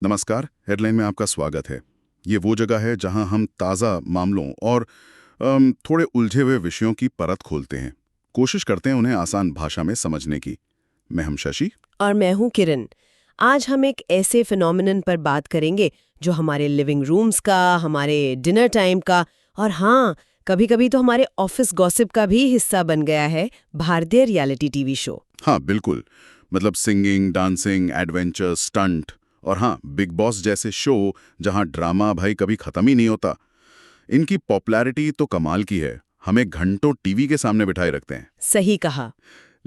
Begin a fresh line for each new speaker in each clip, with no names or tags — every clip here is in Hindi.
नमस्कार। हेडलाइन में आपका स्वागत है। ये वो जगह है जहां हम ताज़ा मामलों और थोड़े उलझे हुए विषयों की परत खोलते हैं, कोशिश करते हैं उन्हें आसान भाषा में समझने की। मैं हम शशि।
और मैं हूँ किरण। आज हम एक ऐसे फिनोमिनन पर बात करेंगे जो हमारे लिविंग रूम्स का, हमारे डिनर टाइम का और हाँ, कभी-कभी तो हमारे ऑफिस गॉसिप का भी हिस्सा बन गया है, भारतीय रियलिटी टीवी शो।
हाँ बिल्कुल, मतलब सिंगिंग, डांसिंग, एडवेंचर, स्टंट और हाँ, बिग बॉस जैसे शो जहां ड्रामा भाई कभी खत्म ही नहीं होता। इनकी पॉपुलैरिटी तो कमाल की है, हमें घंटों टीवी के सामने बिठाए रखते हैं।
सही कहा।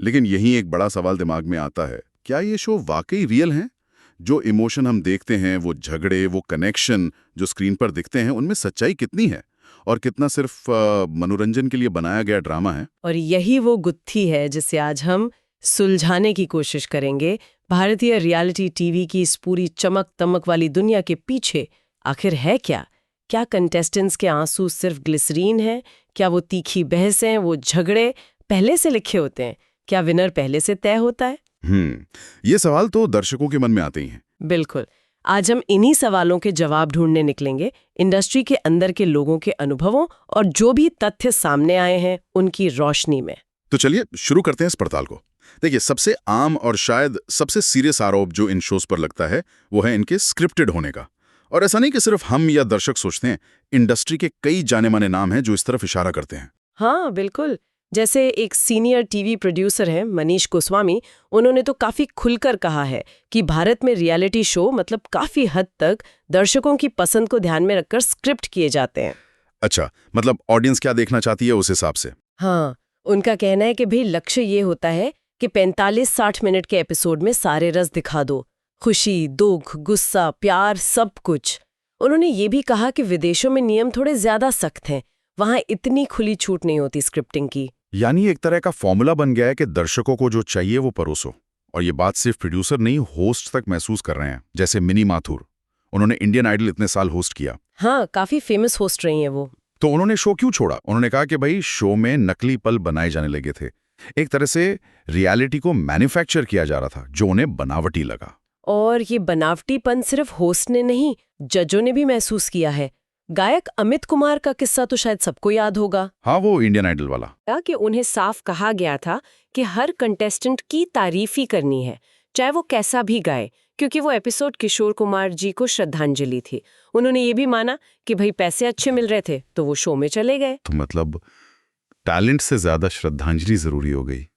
लेकिन यहीं एक बड़ा सवाल दिमाग में आता है, क्या ये शो वाकई रियल हैं? जो इमोशन हम देखते हैं, वो झगड़े, वो कनेक्शन जो स्क्रीन पर दिखते हैं, उनमें सच्चाई कितनी है और कितना सिर्फ मनोरंजन के लिए बनाया गया ड्रामा है?
और यही वो गुत्थी है जिसे आज हम सुलझाने की कोशिश करेंगे। भारतीय रियलिटी टीवी की इस पूरी चमक तमक वाली दुनिया के पीछे आखिर है क्या? क्या कंटेस्टेंट्स के आंसू सिर्फ ग्लिसरीन है? क्या वो तीखी बहसें, वो झगड़े पहले से लिखे होते हैं? क्या विनर पहले से तय होता है?
ये सवाल तो दर्शकों के मन में आते ही हैं।
बिल्कुल। आज हम इन्हीं सवालों के जवाब ढूंढने निकलेंगे, इंडस्ट्री के अंदर के लोगों के अनुभवों और जो भी तथ्य सामने आए हैं उनकी रोशनी में।
तो चलिए शुरू करते हैं इस पड़ताल को। देखिए, सबसे आम और शायद सबसे सीरियस आरोप जो इन शोज पर लगता है, वो है इनके स्क्रिप्टेड होने का। और ऐसा नहीं कि सिर्फ हम या दर्शक सोचते हैं, इंडस्ट्री के कई जाने माने नाम हैं जो इस तरफ इशारा करते हैं।
हाँ बिल्कुल। जैसे एक सीनियर टीवी प्रोड्यूसर हैं मनीष गोस्वामी, उन्होंने तो काफी खुलकर कहा है कि भारत में रियलिटी शो मतलब काफी हद तक दर्शकों की पसंद को ध्यान में रखकर स्क्रिप्ट किए जाते हैं।
अच्छा, मतलब ऑडियंस क्या देखना चाहती है उस हिसाब से।
हाँ, उनका कहना है कि भाई लक्ष्य ये होता है कि 45-60 मिनट के एपिसोड में सारे रस दिखा दो, खुशी, दुख, गुस्सा, प्यार, सब कुछ। उन्होंने ये भी कहा कि विदेशों में नियम थोड़े ज्यादा सख्त हैं, वहाँ इतनी खुली छूट नहीं होती स्क्रिप्टिंग की।
यानी एक तरह का फॉर्मूला बन गया है कि दर्शकों को जो चाहिए वो परोसो। और ये बात सिर्फ प्रोड्यूसर नहीं, होस्ट तक महसूस कर रहे हैं। जैसे मिनी माथुर, उन्होंने इंडियन आइडल इतने साल होस्ट किया।
हाँ, काफी फेमस होस्ट रही हैं वो।
तो उन्होंने शो क्यों छोड़ा? उन्होंने कहा कि भाई शो में नकली पल बनाए जाने लगे थे। एक तरह से रियलिटी को मैन्युफैक्चर किया जा रहा था, जो उन्हें बनावटी लगा।
और ये बनावटीपन सिर्फ होस्ट ने नहीं, जजों ने भी महसूस किया है। गायक अमित कुमार का किस्सा तो शायद सबको याद होगा।
हाँ, वो इंडियन आइडल वाला।
कि उन्हें साफ कहा गया था कि हर कंटेस्टेंट की तारीफ ही करनी है, चाहे वो कैसा भी गाए, क्योंकि वो एपिसोड किशोर कुमार जी को श्रद्धांजलि थी। उन्होंने ये भी माना कि भाई पैसे अच्छे मिल रहे थे तो वो शो में चले गए।
तो मतलब टैलेंट से ज्यादा श्रद्धांजलि जरूरी हो गई।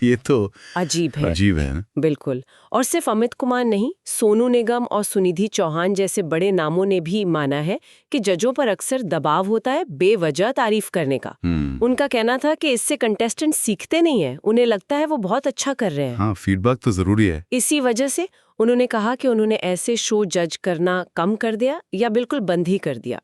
ये तो
अजीब है।
अजीब है ना?
बिल्कुल। और सिर्फ अमित कुमार नहीं, सोनू निगम और सुनिधि चौहान जैसे बड़े नामों ने भी माना है कि जजों पर अक्सर दबाव होता है बेवजह तारीफ करने का। उनका कहना था कि इससे कंटेस्टेंट सीखते नहीं है, उन्हें लगता है वो बहुत अच्छा कर रहे हैं।
हाँ, फीडबैक तो जरूरी है।
इसी वजह से उन्होंने कहा कि उन्होंने ऐसे शो जज करना कम कर दिया या बिल्कुल बंद ही कर दिया।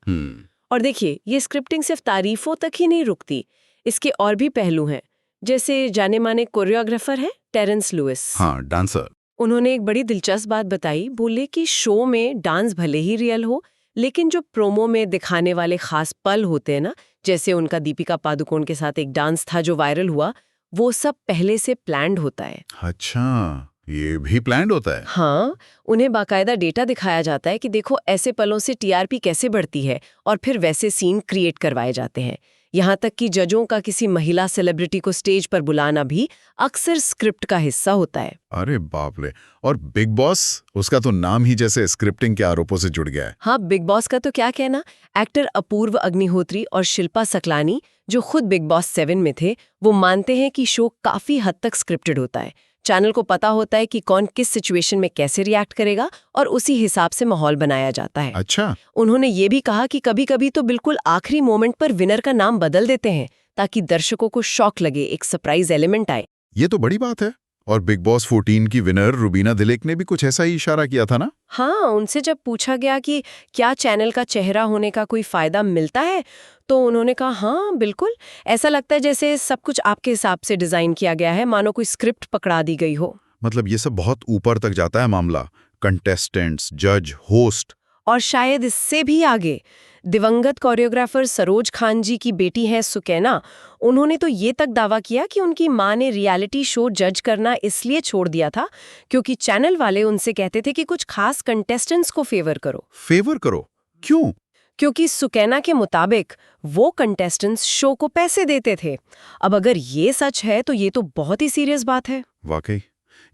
और देखिए, ये स्क्रिप्टिंग सिर्फ तारीफों तक ही नहीं रुकती, इसके और भी पहलू हैं। जैसे जाने माने कोरियोग्राफर हैं टेरेंस लुइस।
हाँ, डांसर।
उन्होंने एक बड़ी दिलचस्प बात बताई। बोले कि शो में डांस भले ही रियल हो, लेकिन जो प्रोमो में दिखाने वाले खास पल होते हैं ना, जैसे उनका दीपिका पादुकोण के साथ एक डांस था जो वायरल हुआ, वो सब पहले से प्लान्ड होता है।
अच्छा, ये भी प्लान्ड होता है?
हाँ, उन्हें बाकायदा डेटा दिखाया जाता है कि देखो ऐसे पलों से टीआरपी कैसे बढ़ती है, और फिर वैसे सीन क्रिएट करवाए जाते हैं। यहाँ तक कि जजों का किसी महिला सेलिब्रिटी को स्टेज पर बुलाना भी अक्सर स्क्रिप्ट का हिस्सा होता है।
अरे बाप रे! और बिग बॉस, उसका तो नाम ही जैसे स्क्रिप्टिंग के आरोपों से जुड़ गया है।
हाँ, बिग बॉस का तो क्या कहना। एक्टर अपूर्व अग्निहोत्री और शिल्पा सकलानी, जो खुद बिग बॉस 7 में थे, वो मानते हैं कि शो काफी हद तक स्क्रिप्टेड होता है। चैनल को पता होता है कि कौन किस सिचुएशन में कैसे रिएक्ट करेगा और उसी हिसाब से माहौल बनाया जाता है।
अच्छा।
उन्होंने ये भी कहा कि कभी-कभी तो बिल्कुल आखिरी मोमेंट पर विनर का नाम बदल देते हैं ताकि दर्शकों को शॉक लगे, एक सरप्राइज एलिमेंट आए।
ये तो बड़ी बात है। और बिग बॉस 14 की विनर रुबीना दिलेक ने भी कुछ ऐसा ही इशारा किया था ना?
हाँ, उनसे जब पूछा गया कि क्या चैनल का चेहरा होने का कोई फायदा मिलता है, तो उन्होंने कहा हाँ बिल्कुल, ऐसा लगता है जैसे सब कुछ आपके हिसाब से डिजाइन किया गया है, मानो कोई स्क्रिप्ट पकड़ा दी गई हो।
मतलब ये सब बहुत ऊपर तक जाता है मामला, कंटेस्टेंट्स, जज, होस्ट।
और शायद इससे भी आगे दिवंगत कोरियोग्राफर सरोज खान जी की बेटी हैं सुकैना, उन्होंने तो ये तक दावा किया कि उनकी माँ ने रियलिटी शो जज करना इसलिए छोड़ दिया था क्योंकि चैनल वाले उनसे कहते थे कि कुछ खास कंटेस्टेंट्स को फेवर करो।
फेवर करो? क्यों?
क्योंकि सुकैना के मुताबिक वो कंटेस्टेंट्स शो को पैसे देते थे। अब अगर ये सच है तो ये तो बहुत ही सीरियस बात है।
वाकई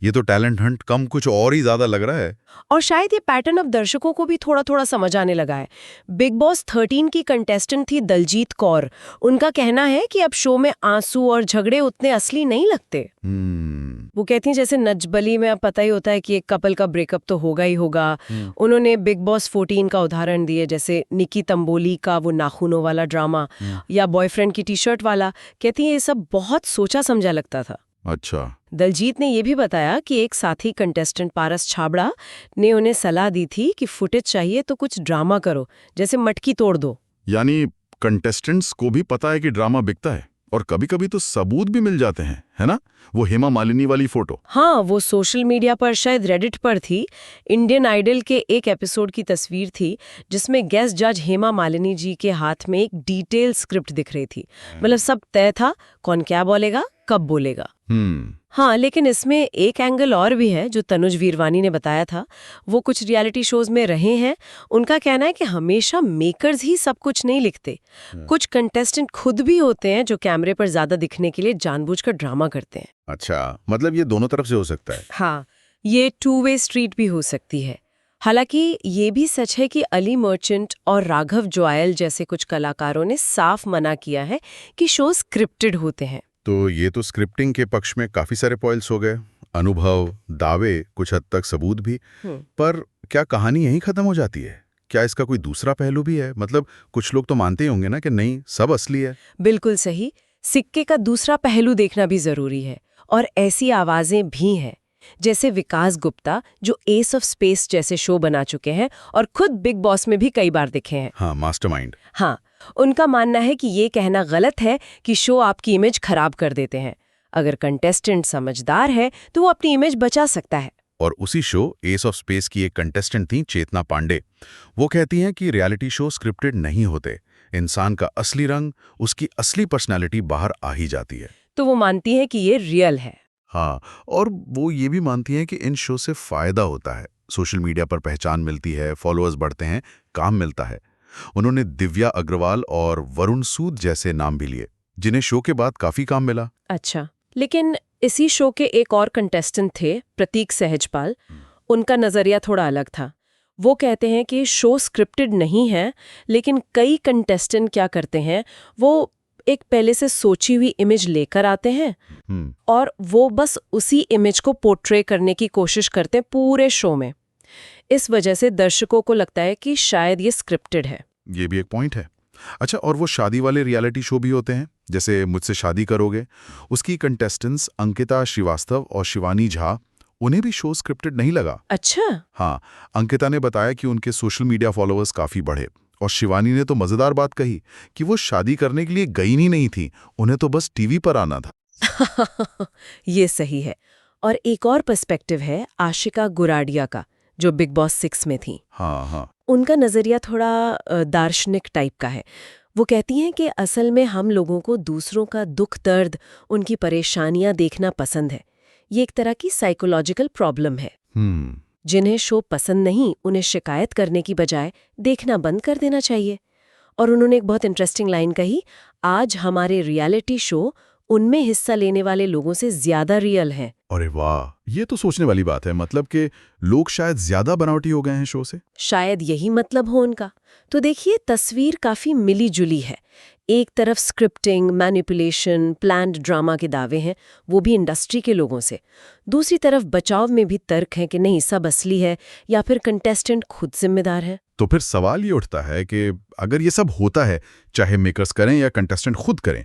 ये तो टैलेंट हंट कम कुछ और ही ज्यादा लग रहा है।
और शायद ये पैटर्न अब दर्शकों को भी थोड़ा थोड़ा समझ आने लगा है। बिग बॉस 13 की कंटेस्टेंट थी दलजीत कौर। उनका कहना है कि अब शो में आंसू और झगड़े उतने असली नहीं लगते। वो कहती हैं जैसे नजबली में अब पता ही होता है कि एक कपल का ब्रेकअप तो होगा ही होगा। उन्होंने बिग बॉस 14 का उदाहरण दिए, जैसे निकी तंबोली का वो नाखूनों वाला ड्रामा या बॉयफ्रेंड की टी शर्ट वाला। कहती हैं ये सब बहुत सोचा समझा लगता था।
अच्छा।
दलजीत ने यह भी बताया कि एक साथी कंटेस्टेंट पारस छाबड़ा ने उन्हें सलाह दी थी कि फुटेज चाहिए तो कुछ ड्रामा करो, जैसे मटकी तोड़ दो।
यानी कंटेस्टेंट्स को भी पता है कि ड्रामा बिकता है और कभी-कभी तो सबूत भी मिल जाते हैं, है ना? वो हेमा मालिनी वाली फोटो।
हाँ, वो सोशल मीडिया पर शायद रेडिट पर थी। इंडियन आइडल के एक एपिसोड की तस्वीर थी जिसमें गेस्ट जज हेमा मालिनी जी के हाथ में एक डिटेल स्क्रिप्ट दिख रही थी। मतलब सब तय था, कौन क्या बोलेगा, कब बोलेगा। हाँ, लेकिन इसमें एक एंगल और भी है जो तनुज वीरवानी ने बताया था। वो कुछ रियलिटी शोज में रहे हैं। उनका कहना है कि हमेशा मेकर्स ही सब कुछ नहीं लिखते। कुछ कंटेस्टेंट खुद भी होते हैं जो कैमरे पर ज्यादा दिखने के लिए जानबूझकर ड्रामा करते हैं।
अच्छा, मतलब ये दोनों तरफ से हो सकता है।
हाँ, ये 2 वे स्ट्रीट भी हो सकती है। हालांकि ये भी सच है कि अली मर्चेंट और राघव जोयाल जैसे कुछ कलाकारों ने साफ मना किया है कि शो स्क्रिप्टेड होते हैं।
तो ये तो स्क्रिप्टिंग के पक्ष में काफी सारे पॉइंट्स हो गए, अनुभव, दावे, कुछ हद तक सबूत भी। पर क्या कहानी यहीं खत्म हो जाती है? क्या इसका कोई दूसरा पहलू भी है? मतलब कुछ लोग तो मानते ही होंगे ना कि नहीं, सब असली है।
बिल्कुल सही। सिक्के का दूसरा पहलू देखना भी जरूरी है और ऐसी आवाजें भी हैं, जैसे विकास गुप्ता जो एस ऑफ स्पेस जैसे शो बना चुके हैं और खुद बिग बॉस में भी कई बार दिखे हैं।
हाँ, मास्टरमाइंड।
हाँ, उनका मानना है कि ये कहना गलत है कि शो आपकी इमेज खराब कर देते हैं। अगर कंटेस्टेंट समझदार है तो वो अपनी इमेज बचा सकता है।
और उसी शो एस ऑफ स्पेस की एक कंटेस्टेंट थी चेतना पांडे। वो कहती हैं कि रियलिटी शो स्क्रिप्टेड नहीं होते, इंसान का असली रंग, उसकी असली पर्सनैलिटी बाहर आ ही जाती है।
तो वो मानती है कि ये रियल है।
हाँ, और वो ये भी मानती हैं कि इन शो से फायदा होता है, सोशल मीडिया पर पहचान मिलती है, फॉलोअर्स बढ़ते हैं, काम मिलता है। उन्होंने दिव्या अग्रवाल और वरुण सूद जैसे नाम भी लिए, जिन्हें शो के बाद काफी काम मिला।
अच्छा, लेकिन इसी शो के एक और कंटेस्टेंट थे, प्रतीक सहजपाल। उनका नजरिया थोड़ा अलग था। वो कहते हैं कि शो स्क्रिप्टेड नहीं है, लेकिन कई कंटेस्टेंट क्या करते हैं, वो एक पहले से सोची हुई इमेज लेकर आते हैं और वो बस उसी इमेज को पोर्ट्रे करने की कोशिश करते हैं पूरे शो में। इस वजह से दर्शकों को लगता है कि शायद ये स्क्रिप्टेड है।
ये भी एक पॉइंट है। अच्छा, और वो शादी वाले रियलिटी शो भी होते हैं, जैसे मुझसे शादी करोगे। उसकी कंटेस्टेंट्स अंकिता श्रीवास्तव और शिवानी झा, उन्हें भी शो स्क्रिप्टेड नहीं लगा।
अच्छा।
हाँ, अंकिता ने बताया कि उनके सोशल मीडिया फॉलोअर्स काफी बढ़े और शिवानी ने तो मजेदार बात कही कि वो शादी करने के लिए गई ही नहीं थी, उन्हें तो बस टीवी पर आना था।
ये सही है। और एक और पर्सपेक्टिव है आशिका गुराडिया का, जो बिग बॉस 6 में थी।
हाँ।
उनका नजरिया थोड़ा दार्शनिक टाइप का है। वो कहती हैं कि असल में हम लोगों को दूसरों का दुख दर्द, उनकी परेशानियां देखना पसंद है। ये एक तरह की साइकोलॉजिकल प्रॉब्लम है। जिन्हें शो पसंद नहीं, उन्हें शिकायत करने की बजाय देखना बंद कर देना चाहिए। और उन्होंने एक बहुत इंटरेस्टिंग लाइन कही, आज हमारे रियलिटी शो उनमें हिस्सा लेने वाले लोगों से ज्यादा रियल हैं।
अरे वाह, ये तो सोचने वाली बात है। मतलब कि लोग शायद ज्यादा बनावटी हो गए हैं शो से।
शायद यही मतलब हो उनका। तो देखिए, तस्वीर काफी मिली जुली है। एक तरफ स्क्रिप्टिंग, मैनिपुलेशन, प्लान्ड ड्रामा के दावे हैं, वो भी इंडस्ट्री के लोगों से। दूसरी तरफ बचाव में भी तर्क है कि नहीं, सब असली है या फिर कंटेस्टेंट खुद जिम्मेदार है।
तो फिर सवाल ये उठता है कि अगर ये सब होता है, चाहे मेकर्स करें या कंटेस्टेंट खुद करें,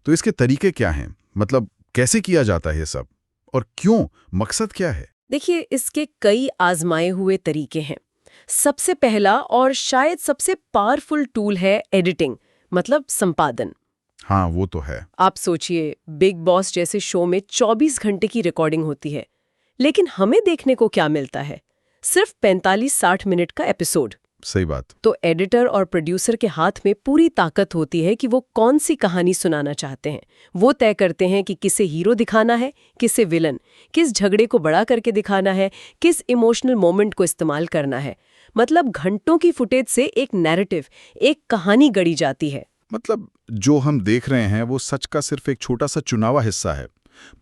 तो इसके तरीके क्या हैं? मतलब कैसे किया जाता है ये सब और क्यों? मकसद क्या है?
देखिए, इसके कई आजमाए हुए तरीके हैं। सबसे पहला और शायद सबसे पावरफुल टूल है एडिटिंग, मतलब संपादन।
हाँ, वो तो है।
आप सोचिए, बिग बॉस जैसे शो में 24 घंटे की रिकॉर्डिंग होती है, लेकिन हमें देखने को क्या मिलता है? सिर्फ 45-60 मिनट का एपिसोड।
सही बात।
तो एडिटर और प्रोड्यूसर के हाथ में पूरी ताकत होती है कि वो कौन सी कहानी सुनाना चाहते हैं। वो तय करते हैं कि किसे हीरो दिखाना है, किसे विलन, किस झगड़े को बड़ा करके दिखाना है, किस इमोशनल मोमेंट को इस्तेमाल करना है। मतलब घंटों की फुटेज से एक नैरेटिव, एक कहानी गढ़ी जाती है।
मतलब जो हम देख रहे हैं वो सच का सिर्फ एक छोटा सा चुनावा हिस्सा है।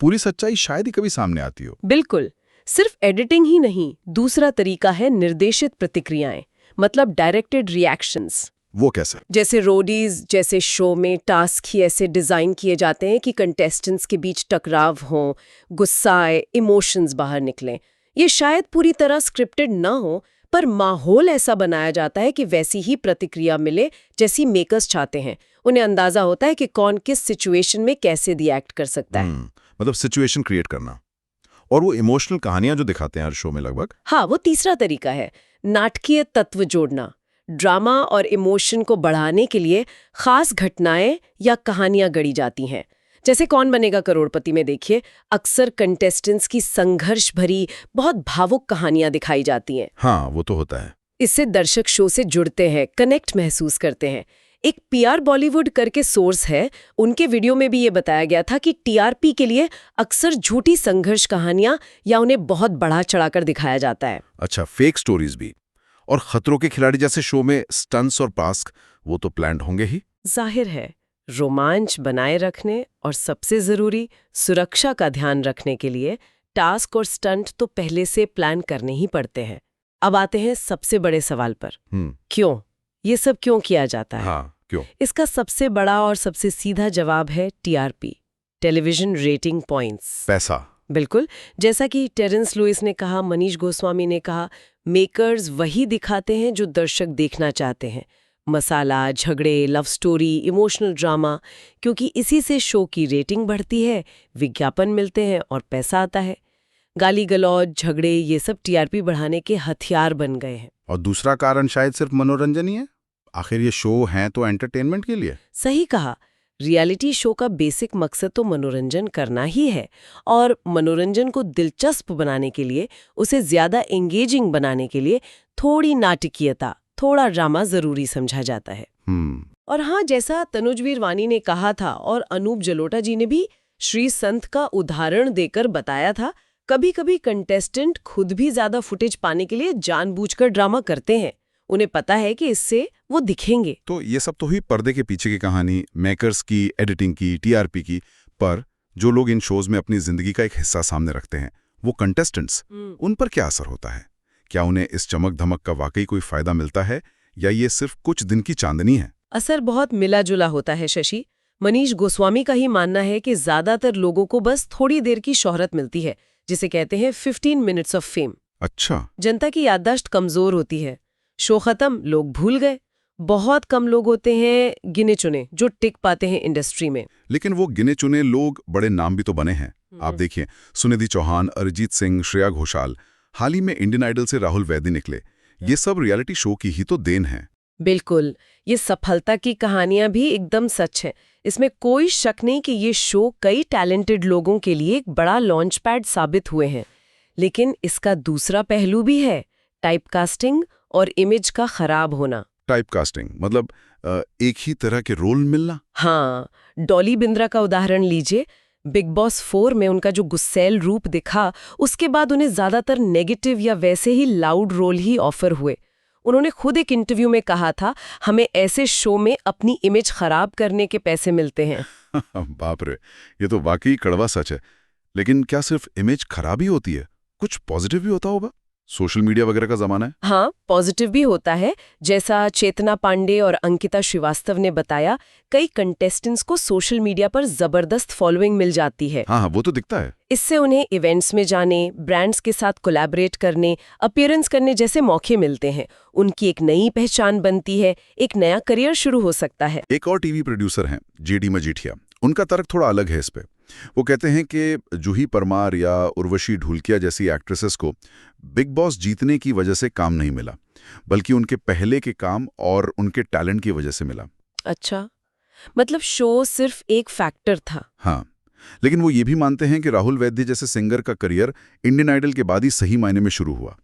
पूरी सच्चाई शायद ही कभी सामने आती हो।
बिल्कुल। सिर्फ एडिटिंग ही नहीं, दूसरा तरीका है निर्देशित प्रतिक्रियाएं, मतलब डायरेक्टेड रिएक्शंस।
वो कैसे?
जैसे रोडीज जैसे शो में टास्क ही ऐसे डिजाइन किए जाते हैं कि कंटेस्टेंट्स के बीच टकराव हो, गुस्सा आए, इमोशंस बाहर निकलें। ये शायद पूरी तरह स्क्रिप्टेड ना हो, पर माहौल ऐसा बनाया जाता है कि वैसी ही प्रतिक्रिया मिले जैसी मेकर्स चाहते हैं। उन्हें अंदाजा होता है कि कौन किस सिचुएशन में कैसे रिएक्ट कर सकता है।
मतलब सिचुएशन क्रिएट करना। और वो इमोशनल कहानियां जो दिखाते हैं हर शो में लगभग।
हाँ, वो तीसरा तरीका है, नाटकीय तत्व जोड़ना। ड्रामा और इमोशन को बढ़ाने के लिए खास घटनाएं या कहानियां गढ़ी जाती हैं। जैसे कौन बनेगा करोड़पति में देखिए, अक्सर कंटेस्टेंट्स की संघर्ष भरी बहुत भावुक कहानियां दिखाई जाती हैं।
हाँ, वो तो होता है।
इससे दर्शक शो से जुड़ते हैं, कनेक्ट महसूस करते हैं। एक पीआर बॉलीवुड करके सोर्स है, उनके वीडियो में भी ये बताया गया था कि टीआरपी के लिए अक्सर झूठी संघर्ष कहानियां या उन्हें बहुत बढ़ा चढ़ाकर दिखाया जाता है।
अच्छा, फेक स्टोरीज भी। और खतरों के खिलाड़ी जैसे शो में स्टंट्स और टास्क, वो तो प्लान्ड होंगे ही।
जाहिर है, रोमांच बनाए रखने और सबसे जरूरी सुरक्षा का ध्यान रखने के लिए टास्क और स्टंट तो पहले से प्लान करने ही पड़ते हैं। अब आते हैं सबसे बड़े सवाल पर, क्यों? ये सब क्यों किया जाता है?
हाँ, क्यों?
इसका सबसे बड़ा और सबसे सीधा जवाब है टीआरपी, टेलीविजन रेटिंग पॉइंट्स।
पैसा।
बिल्कुल। जैसा कि टेरेंस लुइस ने कहा, मनीष गोस्वामी ने कहा, मेकर्स वही दिखाते हैं जो दर्शक देखना चाहते हैं। मसाला, झगड़े, लव स्टोरी, इमोशनल ड्रामा, क्योंकि इसी से शो की रेटिंग बढ़ती है, विज्ञापन मिलते हैं और पैसा आता है। गाली गलौज, झगड़े, ये सब टीआरपी बढ़ाने के हथियार बन गए हैं।
और दूसरा कारण शायद सिर्फ मनोरंजन ही है। आखिर ये शो हैं तो एंटरटेनमेंट के लिए।
सही कहा। रियलिटी शो का बेसिक मकसद तो मनोरंजन करना ही है, और मनोरंजन को दिलचस्प बनाने के लिए, उसे ज्यादा एंगेजिंग बनाने के लिए थोड़ी नाटकीयता, थोड़ा ड्रामा जरूरी समझा जाता है। और हाँ, जैसा तनुज वीरवानी ने कहा था और अनूप जलोटा जी ने भी श्री संत का उदाहरण देकर बताया था, कभी कभी कंटेस्टेंट खुद भी ज्यादा फुटेज पाने के लिए जानबूझकर ड्रामा करते हैं। उन्हें पता है कि इससे वो दिखेंगे।
तो ये सब तो हुई पर्दे के पीछे की कहानी, मेकर्स की, एडिटिंग की, टीआरपी की। पर जो लोग इन शोज में अपनी जिंदगी का एक हिस्सा सामने रखते हैं, वो कंटेस्टेंट्स, उन पर क्या असर होता है? क्या उन्हें इस चमक धमक का वाकई कोई फायदा मिलता है, या ये सिर्फ कुछ दिन की चांदनी है?
असर बहुत मिला जुला होता है शशि। मनीष गोस्वामी का ही मानना है कि ज्यादातर लोगों को बस थोड़ी देर की शोहरत मिलती है, जिसे कहते हैं 15 मिनट्स ऑफ फेम।
अच्छा।
जनता की याददाश्त कमजोर होती है, शो खत्म, लोग भूल गए। बहुत कम लोग होते हैं गिने चुने जो टिक पाते हैं इंडस्ट्री में।
लेकिन वो गिने चुने लोग बड़े नाम भी तो बने हैं। आप देखिए, सुनिधि चौहान, अरिजीत सिंह, श्रेया घोषाल, हाल ही में इंडियन आइडल से राहुल वैदी निकले। ये सब रियलिटी शो की ही तो देन है।
बिल्कुल। ये सफलता की कहानियां भी एकदम सच है। इसमें कोई शक नहीं कि ये शो कई टैलेंटेड लोगों के लिए एक बड़ा लॉन्च पैड साबित हुए हैं। लेकिन इसका दूसरा पहलू भी है, टाइपकास्टिंग और इमेज का खराब होना।
टाइपकास्टिंग मतलब एक ही तरह के रोल मिलना।
हाँ, डॉली बिंद्रा का उदाहरण लीजिए। बिग बॉस 4 में उनका जो गुस्सैल रूप दिखा, उसके बाद उन्हें ज्यादातर नेगेटिव या वैसे ही लाउड रोल ही ऑफर हुए। उन्होंने खुद एक इंटरव्यू में कहा था, हमें ऐसे शो में अपनी इमेज खराब करने के पैसे मिलते हैं।
बाप रे, ये तो वाकई कड़वा सच है। लेकिन क्या सिर्फ इमेज खराब ही होती है? कुछ पॉजिटिव भी होता होगा? सोशल मीडिया वगैरह का जमाना है।
हाँ, पॉजिटिव भी होता है। जैसा चेतना पांडे और अंकिता श्रीवास्तव ने बताया, कई कंटेस्टेंट्स को सोशल मीडिया पर जबरदस्त फॉलोइंग मिल जाती है।
हाँ, वो तो दिखता है।
इससे उन्हें इवेंट्स में जाने, ब्रांड्स के साथ कोलैबोरेट करने, अपीयरेंस करने जैसे मौके मिलते हैं। उनकी एक नई पहचान बनती है, एक नया करियर शुरू हो सकता है।
एक और टीवी प्रोड्यूसर हैं, जेडी मजीठिया। उनका तर्क थोड़ा अलग है इस पे। वो कहते हैं कि जूही परमार या उर्वशी ढोलकिया जैसी एक्ट्रेसेस को बिग बॉस जीतने की वजह से काम नहीं मिला, बल्कि उनके पहले के काम और उनके टैलेंट की वजह से मिला।
अच्छा, मतलब शो सिर्फ एक फैक्टर था।
हाँ, लेकिन वो ये भी मानते हैं कि राहुल वैद्य जैसे सिंगर का करियर इंडियन आइडल के बाद ही सही मायने में शुरू हुआ।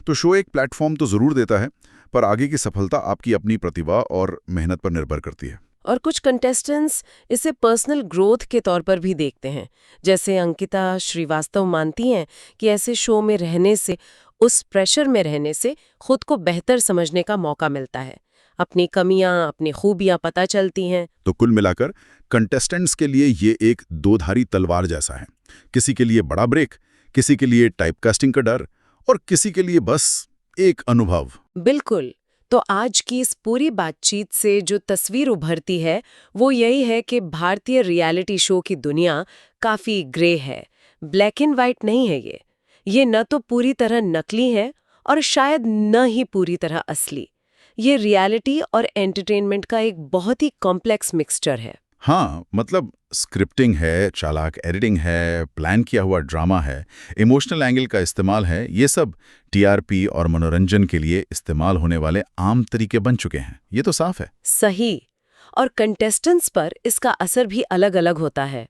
तो शो एक प्लेटफॉर्म तो जरूर देता है, पर आगे की सफलता आपकी अपनी प्रतिभा और मेहनत पर निर्भर करती है।
और कुछ कंटेस्टेंट्स इसे पर्सनल ग्रोथ के तौर पर भी देखते हैं। जैसे अंकिता श्रीवास्तव मानती हैं कि ऐसे शो में रहने से, उस प्रेशर में रहने से खुद को बेहतर समझने का मौका मिलता है। अपनी कमियां, अपनी खूबियां पता चलती हैं।
तो कुल मिलाकर कंटेस्टेंट्स के लिए ये एक दोधारी तलवार जैसा है। किसी के लिए बड़ा ब्रेक, किसी के लिए टाइपकास्टिंग का डर और किसी के लिए बस एक अनुभव।
बिल्कुल। तो आज की इस पूरी बातचीत से जो तस्वीर उभरती है वो यही है कि भारतीय रियलिटी शो की दुनिया काफी ग्रे है, ब्लैक एंड वाइट नहीं है ये न तो पूरी तरह नकली है और शायद न ही पूरी तरह असली। ये रियलिटी और एंटरटेनमेंट का एक बहुत ही कॉम्प्लेक्स मिक्सचर है।
हाँ, मतलब स्क्रिप्टिंग है, चालाक एडिटिंग है, प्लान किया हुआ ड्रामा है, इमोशनल एंगल का इस्तेमाल है, ये सब टीआरपी और मनोरंजन के लिए इस्तेमाल होने वाले आम तरीके बन चुके हैं। ये तो साफ है।
सही। और कंटेस्टेंट्स पर इसका असर भी अलग-अलग होता है।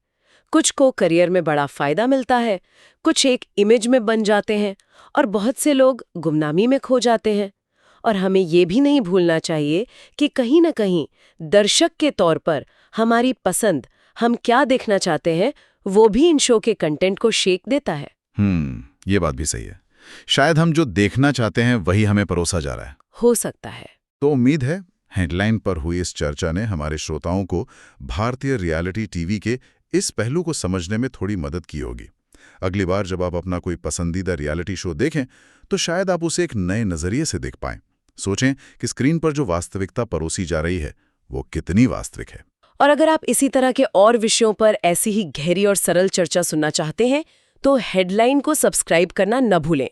कुछ को करियर में बड़ा फायदा मिलता है, कुछ एक इमेज में बन जाते हैं और बहुत से लोग गुमनामी में खो जाते हैं। और हमें ये भी नहीं भूलना चाहिए कि कहीं न कहीं दर्शक के तौर पर हमारी पसंद, हम क्या देखना चाहते हैं, वो भी इन शो के कंटेंट को शेक देता है।
ये बात भी सही है। शायद हम जो देखना चाहते हैं वही हमें परोसा जा रहा है।
हो सकता है।
तो उम्मीद है हेडलाइन पर हुई इस चर्चा ने हमारे श्रोताओं को भारतीय रियलिटी टीवी के इस पहलू को समझने में थोड़ी मदद की होगी। अगली बार जब आप अपना कोई पसंदीदा रियलिटी शो देखें तो शायद आप उसे एक नए नजरिए से देख पाएं। सोचें कि स्क्रीन पर जो वास्तविकता परोसी जा रही है वो कितनी वास्तविक है।
और अगर आप इसी तरह के और विषयों पर ऐसी ही गहरी और सरल चर्चा सुनना चाहते हैं तो हेडलाइन को सब्सक्राइब करना न भूलें।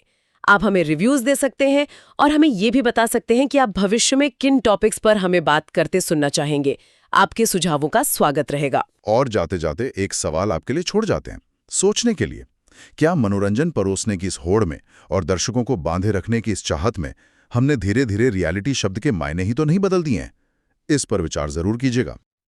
आप हमें रिव्यूज दे सकते हैं और हमें ये भी बता सकते हैं कि आप भविष्य में किन टॉपिक्स पर हमें बात करते सुनना चाहेंगे। आपके सुझावों का स्वागत रहेगा।
और जाते जाते एक सवाल आपके लिए छोड़ जाते हैं सोचने के लिए। क्या मनोरंजन परोसने की इस होड़ में और दर्शकों को बांधे रखने की इस चाहत में हमने धीरे धीरे रियलिटी शब्द के मायने ही तो नहीं बदल दिए हैं? इस पर विचार जरूर कीजिएगा।